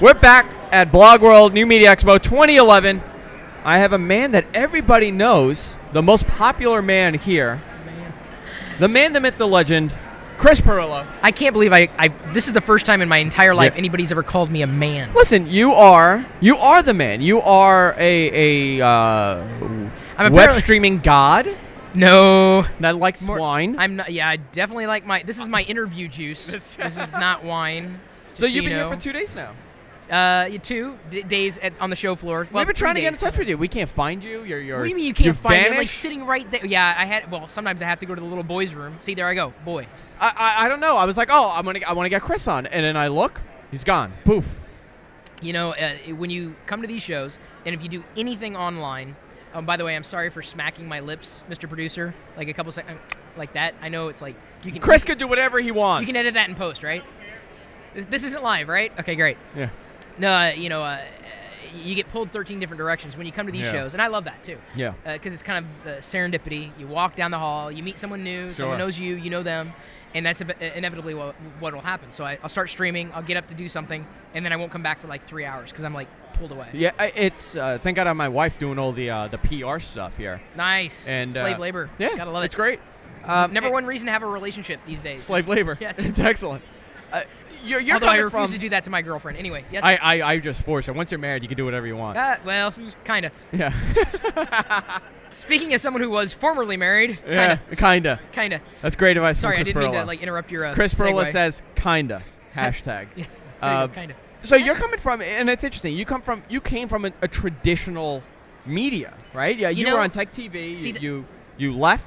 We're back at BlogWorld New Media Expo 2011. I have a man that everybody knows, the most popular man here. The man, the myth, the legend, Chris Pirillo. I can't believe this is the first time in my entire life anybody's ever called me a man. Listen, you are the man. You are I'm a web streaming god. No. That likes wine. I'm not. Yeah, I definitely like this is my interview juice. This is not wine. So you've been here for 2 days now. 2 days on the show floor. We've been trying to get in touch with you. We can't find you. You're what do you mean you can't find me? I'm like vanished? sitting right there. Yeah, sometimes I have to go to the little boy's room. See, there I go, boy. I don't know. I was like, oh, I want to get Chris on, and then I look, he's gone. Poof. You know, when you come to these shows, and if you do anything online, by the way, I'm sorry for smacking my lips, Mr. Producer, like a couple seconds, like that. I know it's like you can. Chris could do whatever he wants. You can edit that in post, right? This isn't live, right? Okay, great. Yeah. No, you get pulled 13 different directions when you come to these shows, and I love that too. Yeah. Because it's kind of serendipity. You walk down the hall, you meet someone new, someone knows you, you know them, and that's inevitably what will happen. So I'll start streaming, I'll get up to do something, and then I won't come back for like 3 hours because I'm like pulled away. Yeah, it's thank God I have my wife doing all the PR stuff here. Nice. And slave labor. Yeah, gotta love it. It's great. Never one reason to have a relationship these days. Slave labor. Yeah, it's excellent. You're although I coming refuse from, to do that to my girlfriend. Anyway, yes. I just force her. Once you're married, you can do whatever you want. Well, kind of. Yeah. Speaking as someone who was formerly married, kinda. That's great advice. Sorry, from I Chris didn't Pirillo. mean to interrupt your Chris Pirillo segue. says kinda. Hashtag. Yeah, kinda. So you're coming from, and it's interesting. You came from a traditional media, right? Yeah. You were on TechTV. You left.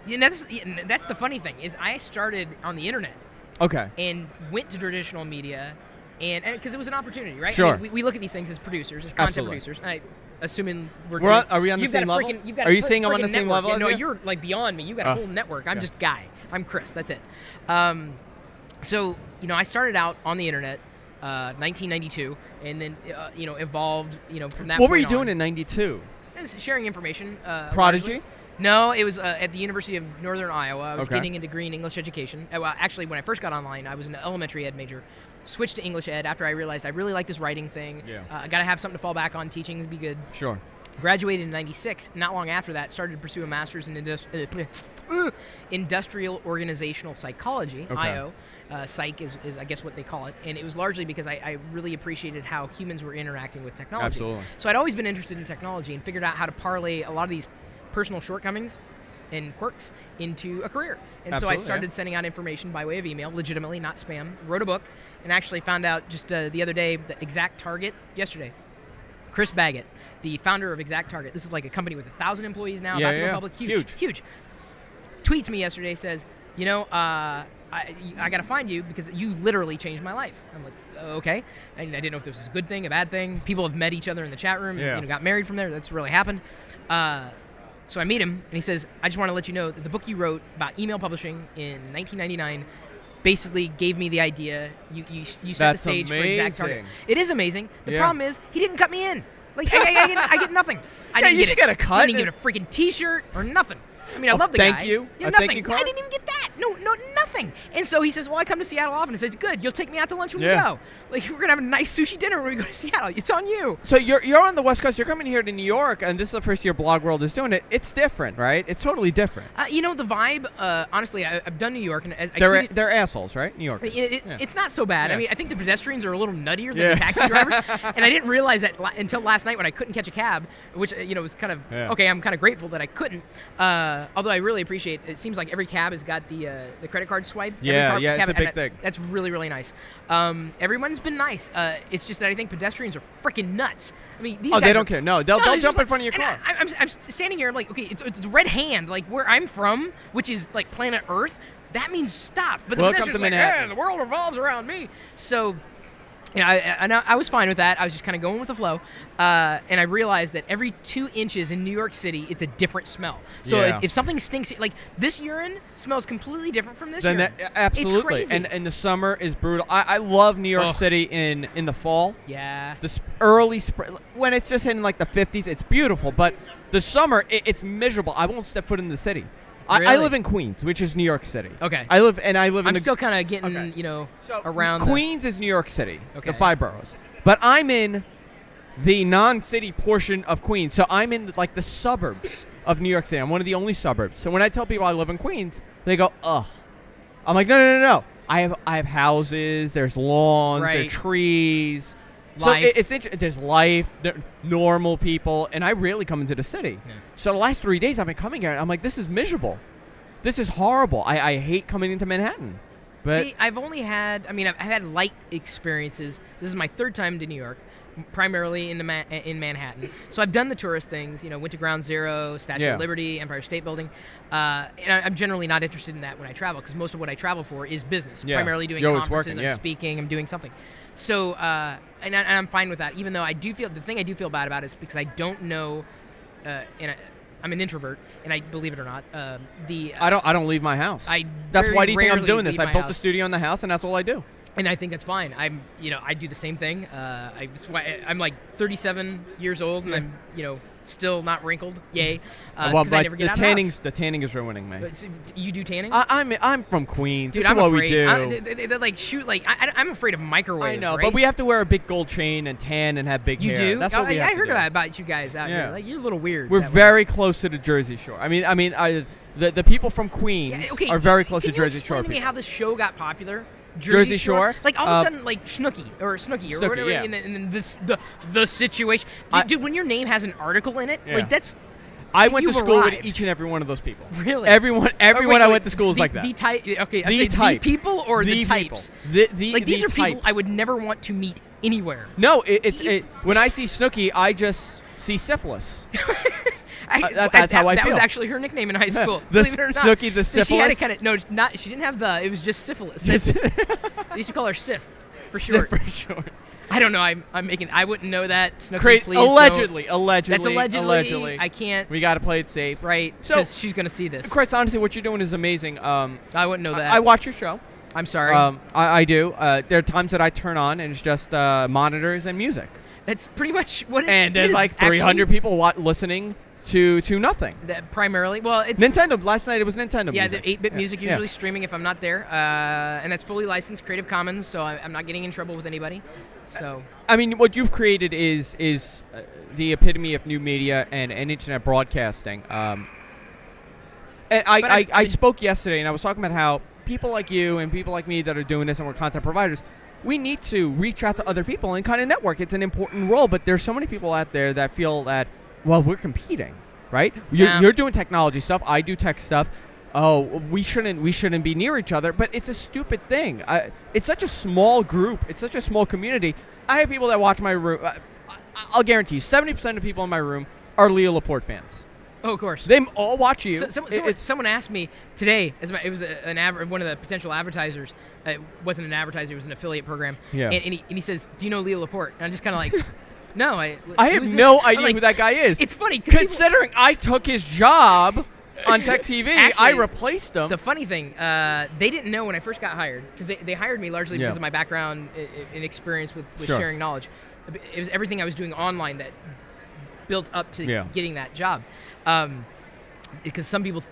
Yeah, that's the funny thing is I started on the internet. Okay. And went to traditional media, and because it was an opportunity, right? Sure. I mean, we look at these things as producers, as content producers. And assuming are we on the same level? Are you saying I'm on the same level? Yeah, no, as you? you're like beyond me. You got a whole network. I'm just Guy. I'm Chris. That's it. So I started out on the internet, 1992, and then evolved. From that. What were you doing in '92? Sharing information. Prodigy. Largely. No, it was at the University of Northern Iowa. I was Okay. getting a degree in English education. Well, actually, when I first got online, I was an elementary ed major. Switched to English ed after I realized I really like this writing thing. Yeah. I got to have something to fall back on. Teaching would be good. Sure. Graduated in '96. Not long after that, started to pursue a master's in industrial organizational psychology. Okay. IO. Psych is I guess what they call it, and it was largely because I really appreciated how humans were interacting with technology. Absolutely. So I'd always been interested in technology and figured out how to parlay a lot of these personal shortcomings and quirks into a career. And so I started sending out information by way of email, legitimately, not spam. Wrote a book, and actually found out just the other day the Exact Target, yesterday. Chris Baggett, the founder of Exact Target. This is like a company with 1,000 employees now, about to go public. Huge. Tweets me yesterday, says, I got to find you because you literally changed my life. I'm like, okay. And I didn't know if this was a good thing, a bad thing. People have met each other in the chat room and got married from there. That's really happened. So I meet him, and he says, I just want to let you know that the book you wrote about email publishing in 1999 basically gave me the idea. You set the stage for Exact Target. It is amazing. The problem is he didn't cut me in. Like I get nothing. I didn't get a cut. I didn't get a freaking T-shirt or nothing. I mean, I love the guy. Thank you. Yeah, nothing. I didn't even get that. No, nothing. And so he says, well, I come to Seattle often. He says, good, you'll take me out to lunch when you go. Like, we're going to have a nice sushi dinner when we go to Seattle. It's on you. So you're on the West Coast. You're coming here to New York, and this is the first year BlogWorld is doing it. It's different, right? It's totally different. The vibe, honestly, I've done New York. And they're assholes, right? New York. It's not so bad. I mean, I think the pedestrians are a little nuttier than the taxi drivers. And I didn't realize that until last night when I couldn't catch a cab, which, was kind of, okay, I'm kind of grateful that I couldn't. Although I really appreciate it. Seems like every cab has got the credit card swipe. It's a big thing. That's really, really nice. Everyone's been nice. It's just that I think pedestrians are freaking nuts. I mean, these guys they don't care. No, they'll jump in front of your car. I'm standing here. I'm like, okay, it's red hand, like where I'm from, which is like planet Earth. That means stop. But the pedestrians like, the world revolves around me. So. I was fine with that. I was just kind of going with the flow. And I realized that every 2 inches in New York City, it's a different smell. So if something stinks, like this urine smells completely different from this urine. Absolutely. It's crazy. And the summer is brutal. I love New York City in the fall. Yeah. The early spring, when it's just hitting like the 50s, it's beautiful. But the summer, it's miserable. I won't step foot in the city. I Really? live in Queens, which is New York City. Okay. I live in I'm the still kind of getting, Okay. So around Queens is New York City, Okay. the 5 boroughs. But I'm in the non-city portion of Queens, so I'm in like the suburbs of New York City. I'm one of the only suburbs. So when I tell people I live in Queens, they go, ugh. I'm like, no. I have houses. There's lawns. Right. There's trees. Life. So it's interesting. There's life. Normal people, and I rarely come into the city. Yeah. So the last 3 days I've been coming here, and I'm like, this is miserable. This is horrible. I hate coming into Manhattan. But See, I've had light experiences. This is my 3rd time to New York, primarily in Manhattan. So I've done the tourist things, went to Ground Zero, Statue Yeah. of Liberty, Empire State Building. And I'm generally not interested in that when I travel, because most of what I travel for is business, Yeah. primarily doing You're always conferences, working, I'm yeah. speaking, I'm doing something. So, and I'm fine with that, even though the thing I do feel bad about is because I don't know, I'm an introvert, and I believe it or not, I don't leave my house. That's very why do you think I'm rarely doing this? leave I my built house. a studio in the house, and that's all I do. And I think that's fine. I do the same thing. That's why I'm like 37 years old, and I'm, still not wrinkled. Yay! Well, Because I like never get the out tanning, of the house. the tanning is ruining me. So you do tanning? I'm from Queens. Dude, this I'm is what afraid. we do. They like shoot like I'm afraid of microwaves. I know, right? but we have to wear a big gold chain and tan and have big You hair. do? That's what we have I to heard do. about you guys out Yeah. here. Like you're a little weird. We're that way. very close to the Jersey Shore. The people from Queens Yeah, okay, are very close can to Jersey you Shore explain to me people. how this show got popular? Jersey Shore? Like all of a sudden, like Snooki or whatever, yeah. and then the situation. Dude, when your name has an article in it, Yeah. like that's. I went to you've school arrived. with each and every one of those people. Really? Everyone Wait, I went to school is like that. The type. Okay, I The say type. the people or the people. types. Like These are people types. I would never want to meet anywhere. No, when I see Snooki, I just see syphilis. That's how I That feel. was actually her nickname in high school. The believe it or not. Snooki the So she had syphilis? kind of she didn't have the. It was just syphilis. Just- They used to call her Sif for short. For short. I don't know. I'm making. I wouldn't know that. Snooki, Crazy. please Allegedly. That's allegedly. I can't. We got to play it safe. Right. So- Because she's gonna see this. Chris, honestly, what you're doing is amazing. I wouldn't know that. I watch your show. I'm sorry. I do. There are times that I turn on and it's just monitors and music. That's pretty much what it And there's is, like 300 actually. people listening to nothing. That primarily. Well, it's Nintendo. Last night it was Nintendo yeah, music. the 8-bit music Yeah. usually streaming if I'm not there, and that's fully licensed, Creative Commons, so I'm not getting in trouble with anybody. So I mean, what you've created is the epitome of new media and internet broadcasting. And I spoke yesterday, and I was talking about how people like you and people like me that are doing this and we're content providers, we need to reach out to other people and kind of network. It's an important role, but there's so many people out there that feel that, well, we're competing, right? You're doing technology stuff. I do tech stuff. Oh, we shouldn't be near each other, but it's a stupid thing. It's such a small group. It's such a small community. I have people that watch my room. I'll guarantee you, 70% of people in my room are Leo Laporte fans. oh, of course. They all watch you. Someone asked me today. It was one of the potential advertisers. It wasn't an advertiser. It was an affiliate program. Yeah. And he says, "Do you know Leo Laporte?" And I'm just kind of like, "No, I have no idea who that guy is. It's funny considering I took his job on TechTV. Actually, I replaced him. The funny thing, they didn't know when I first got hired, because they hired me largely because of my background and experience with Sure. sharing knowledge. It was everything I was doing online that built up to getting that job. Because some people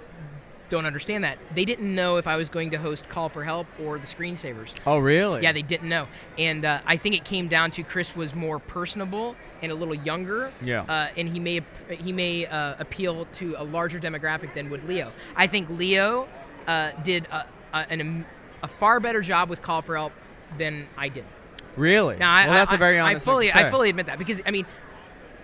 don't understand that. They didn't know if I was going to host Call for Help or the Screensavers. Oh, really? Yeah, they didn't know. And I think it came down to Chris was more personable and a little younger. Yeah. And he may appeal to a larger demographic than would Leo. I think Leo did a far better job with Call for Help than I did. Really? Now, That's a very honest thing to say. I fully admit that, because I mean,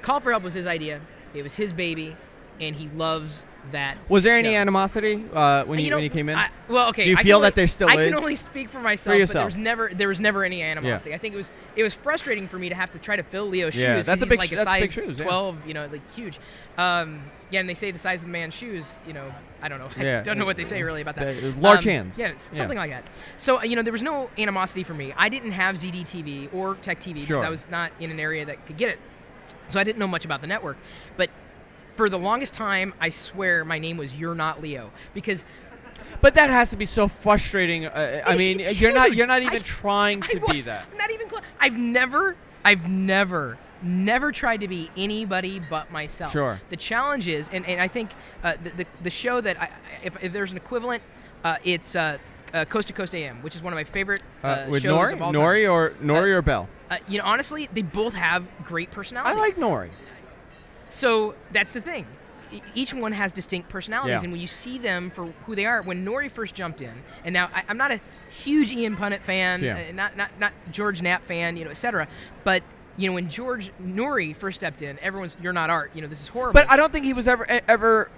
Call for Help was his idea. It was his baby, and he loves that. Was there any show. animosity when you came in? Well, okay. Do you feel that there still I is? can only speak for myself, For yourself. but there was never any animosity. I think it was frustrating for me to have to try to fill Leo's shoes. Yeah, 'cause that's a he's big like a that's size big shoes. Yeah. 12, like huge. Yeah, and they say the size of the man's shoes. I don't know. Yeah. I don't know what they say really about that. Large hands. Yeah, something like that. So there was no animosity for me. I didn't have ZDTV or TechTV because I was not in an area that could get it. So I didn't know much about the network. But for the longest time, I swear my name was You're Not Leo, because. But that has to be so frustrating. I mean, it's you're huge. not even trying to be that. I'm not even close. I've never never tried to be anybody but myself. Sure. The challenge is, and I think the show that if there's an equivalent, it's Coast to Coast AM, which is one of my favorite with shows of all time. Nori or Bell? Honestly, they both have great personalities. I like Nori. So that's the thing. Each one has distinct personalities, Yeah. and when you see them for who they are, when Nori first jumped in, and now I'm not a huge Ian Punnett fan, not George Knapp fan, et cetera, but when Nori first stepped in, everyone's, you're not art, this is horrible. But I don't think he was ever.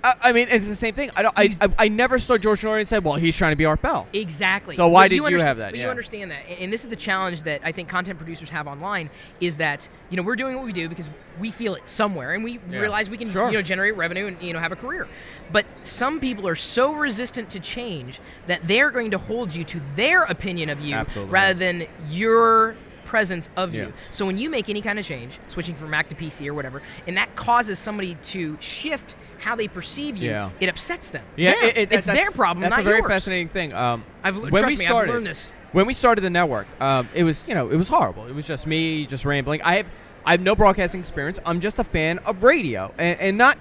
I mean, it's the same thing. I never saw George Nori and said, well, he's trying to be Art Bell. Exactly. So why did you have that? But you understand that, and this is the challenge that I think content producers have online, is that we're doing what we do because we feel it somewhere, and we realize we can generate revenue and have a career. But some people are so resistant to change that they're going to hold you to their opinion of you rather than your presence of you. So when you make any kind of change, switching from Mac to PC or whatever, and that causes somebody to shift how they perceive you, it upsets them. Yeah, it's their problem, not yours. That's a very fascinating thing. I've learned this. When we started the network, it was horrible. It was just me, just rambling. I have no broadcasting experience. I'm just a fan of radio, and not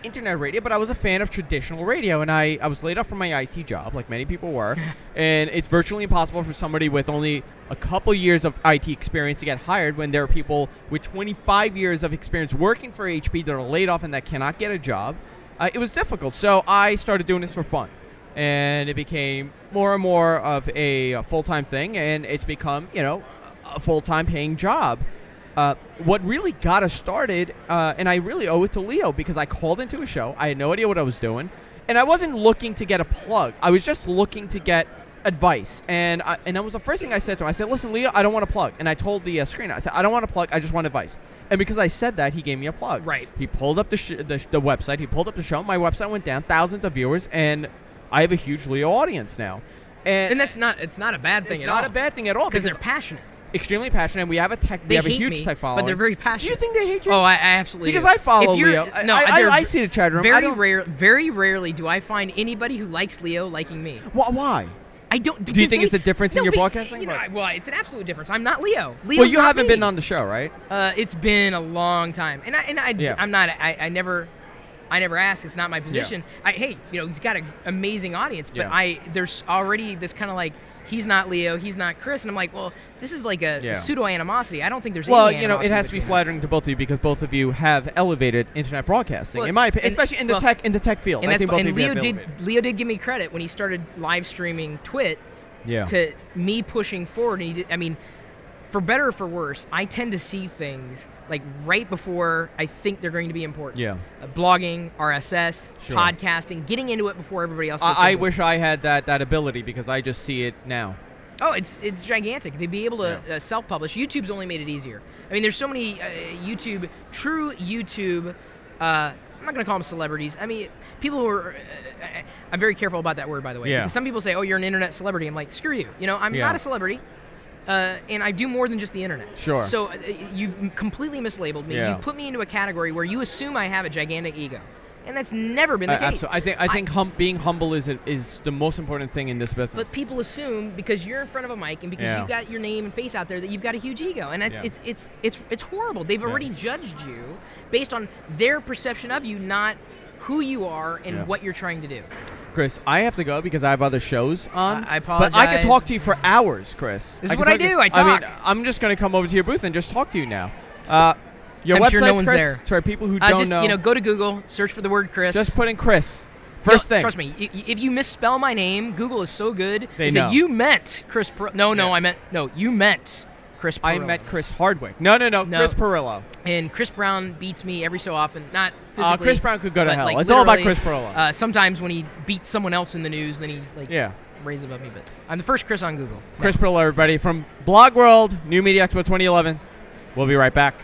internet radio, but I was a fan of traditional radio, and I was laid off from my IT job, like many people were, and it's virtually impossible for somebody with only a couple years of IT experience to get hired when there are people with 25 years of experience working for HP that are laid off and that cannot get a job. It was difficult, so I started doing this for fun, and it became more and more of a full-time thing, and it's become, a full-time paying job. What really got us started, and I really owe it to Leo, because I called into a show. I had no idea what I was doing, and I wasn't looking to get a plug. I was just looking to get advice, and that was the first thing I said to him. I said, listen, Leo, I don't want a plug. And I told the screener, I said, I don't want a plug, I just want advice. And because I said that, he gave me a plug. Right. He pulled up the website, he pulled up the show, my website went down, thousands of viewers, and I have a huge Leo audience now. And it's not a bad thing at all. It's not a bad thing at all. Because they're passionate. Extremely passionate, and we have a huge tech following. But they're very passionate. Do you think they hate you? Oh, I absolutely because do. I follow Leo. No, I see the chat room. Very rarely do I find anybody who likes Leo liking me. Why? I don't. Do you think it's a difference in your broadcasting? Well, it's an absolute difference. I'm not Leo. Well, you haven't been on the show, right? It's been a long time, and I'm not. I never ask. It's not my position. Hey, he's got an amazing audience, but there's already this kind of like, he's not Leo, he's not Chris, and I'm like, well, this is like a pseudo animosity. I don't think there's any animosity. It has to be flattering to both of you because both of you have elevated internet broadcasting, in my opinion, especially in the tech field. And, I think both of you have Leo did give me credit when he started live streaming Twit to me pushing forward. And for better or for worse, I tend to see things like right before I think they're going to be important. Yeah. Blogging, RSS, podcasting, getting into it before everybody else. I wish I had that ability because I just see it now. Oh, it's gigantic. They'd be able to self-publish. YouTube's only made it easier. There's so many true YouTube. I'm not going to call them celebrities. People who are. I'm very careful about that word, by the way. Yeah. Because some people say, "Oh, you're an internet celebrity." I'm like, screw you. I'm not a celebrity. And I do more than just the internet. Sure. So you've completely mislabeled me. Yeah. You put me into a category where you assume I have a gigantic ego. And that's never been the case. I think being humble is the most important thing in this business. But people assume because you're in front of a mic and because you've got your name and face out there that you've got a huge ego, and it's horrible. They've already judged you based on their perception of you, not who you are and what you're trying to do. Chris, I have to go because I have other shows on. I apologize. But I could talk to you for hours, Chris. This is what I do. I talk. I'm just going to come over to your booth and just talk to you now. Your I'm website, sure no one's Chris, there. For people who don't know. Go to Google, search for the word Chris. Just put in Chris. First thing. Trust me, if you misspell my name, Google is so good. They know. You meant Chris Pirillo. You meant Chris Pirillo. I met Chris Hardwick. No, Chris Pirillo. And Chris Brown beats me every so often. Not physically. Chris Brown could go to hell. Like, it's all about Chris Pirillo. Sometimes when he beats someone else in the news, then he raises above me. But I'm the first Chris on Google. Chris Pirillo, everybody, from BlogWorld, New Media Expo 2011. We'll be right back.